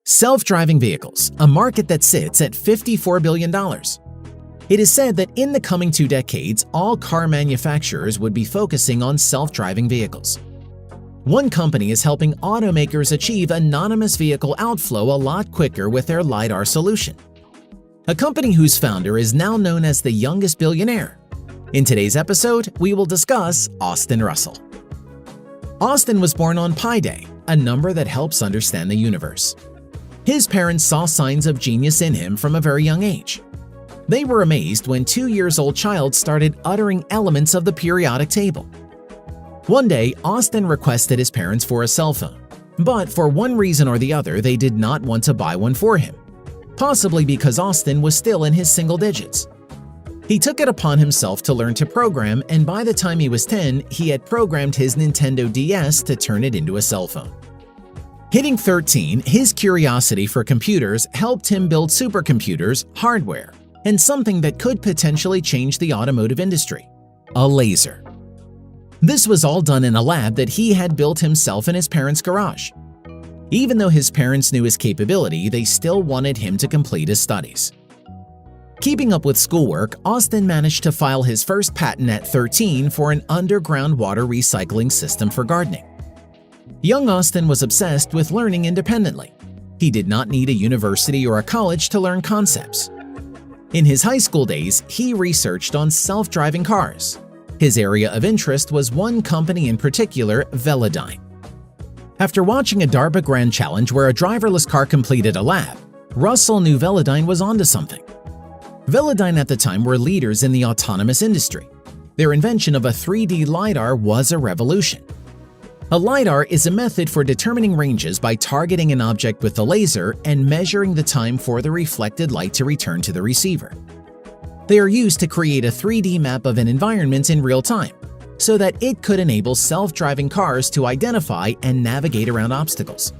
Self-driving vehicles, a market that sits at $54 billion. It is said that in the coming 2 decades, all car manufacturers would be focusing on self-driving vehicles. One company is helping automakers achieve autonomous vehicle outflow a lot quicker with their LiDAR solution. A company whose founder is now known as the youngest billionaire. In today's episode, we will discuss Austin Russell. Austin was born on Pi Day, a number that helps understand the universe. His parents saw signs of genius in him from a very young age. They were amazed when 2-year-old child started uttering elements of the periodic table. One day, Austin requested his parents for a cell phone, but for one reason or the other, they did not want to buy one for him, possibly because Austin was still in his single digits. He took it upon himself to learn to program, and by the time he was 10, he had programmed his Nintendo DS to turn it into a cell phone. Hitting 13, his curiosity for computers helped him build supercomputers, hardware, and something that could potentially change the automotive industry: a laser. This was all done in a lab that he had built himself in his parents' garage. Even though his parents knew his capability, they still wanted him to complete his studies. Keeping up with schoolwork, Austin managed to file his first patent at 13 for an underground water recycling system for gardening. Young Austin was obsessed with learning independently. He did not need a university or a college to learn concepts. In his high school days, he researched on self-driving cars. His area of interest was one company in particular, Velodyne. After watching a DARPA Grand Challenge where a driverless car completed a lap, Russell knew Velodyne was onto something. Velodyne at the time were leaders in the autonomous industry. Their invention of a 3D LiDAR was a revolution. A LiDAR is a method for determining ranges by targeting an object with a laser and measuring the time for the reflected light to return to the receiver. They are used to create a 3D map of an environment in real time, so that it could enable self-driving cars to identify and navigate around obstacles.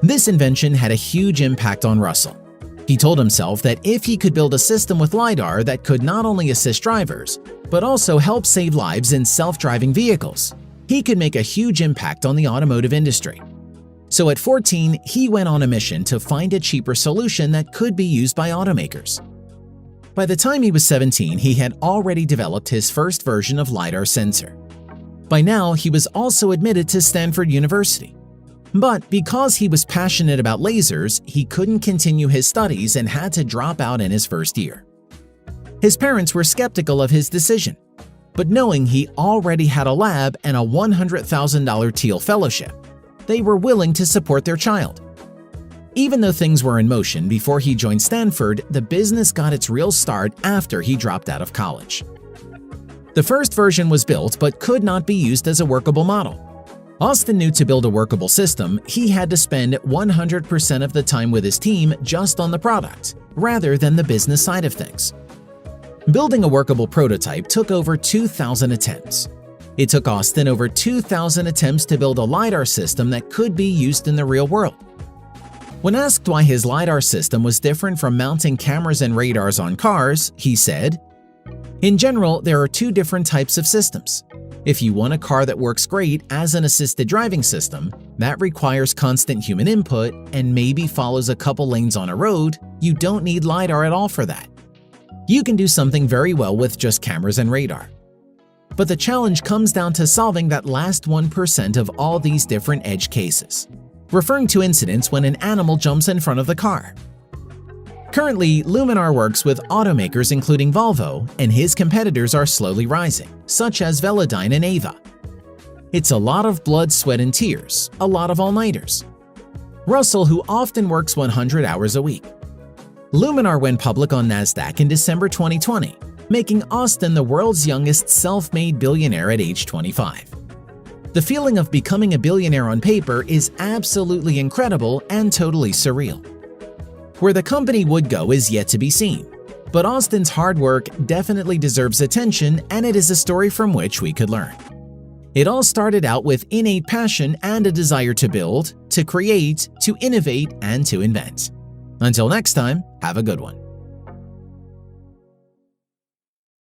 This invention had a huge impact on Russell. He told himself that if he could build a system with LiDAR that could not only assist drivers, but also help save lives in self-driving vehicles, he could make a huge impact on the automotive industry. So at 14, he went on a mission to find a cheaper solution that could be used by automakers. By the time he was 17, he had already developed his first version of LiDAR sensor. By now, he was also admitted to Stanford University. But because he was passionate about lasers, he couldn't continue his studies and had to drop out in his first year. His parents were skeptical of his decision, but knowing he already had a lab and a $100,000 Teal Fellowship, they were willing to support their child. Even though things were in motion before he joined Stanford, the business got its real start after he dropped out of college. The first version was built but could not be used as a workable model. Austin knew to build a workable system, he had to spend 100% of the time with his team just on the product, rather than the business side of things. Building a workable prototype took over 2,000 attempts. It took Austin over 2,000 attempts to build a LiDAR system that could be used in the real world. When asked why his LiDAR system was different from mounting cameras and radars on cars, he said, "In general, there are 2 different types of systems. If you want a car that works great as an assisted driving system, that requires constant human input and maybe follows a couple lanes on a road, you don't need LiDAR at all for that. You can do something very well with just cameras and radar. But the challenge comes down to solving that last 1% of all these different edge cases," referring to incidents when an animal jumps in front of the car. Currently, Luminar works with automakers including Volvo, and his competitors are slowly rising, such as Velodyne and Ava. It's a lot of blood, sweat, and tears, a lot of all-nighters. Russell, who often works 100 hours a week. Luminar went public on NASDAQ in December 2020, making Austin the world's youngest self-made billionaire at age 25. The feeling of becoming a billionaire on paper is absolutely incredible and totally surreal. Where the company would go is yet to be seen, but Austin's hard work definitely deserves attention, and it is a story from which we could learn. It all started out with innate passion and a desire to build, to create, to innovate, and to invent. Until next time, have a good one.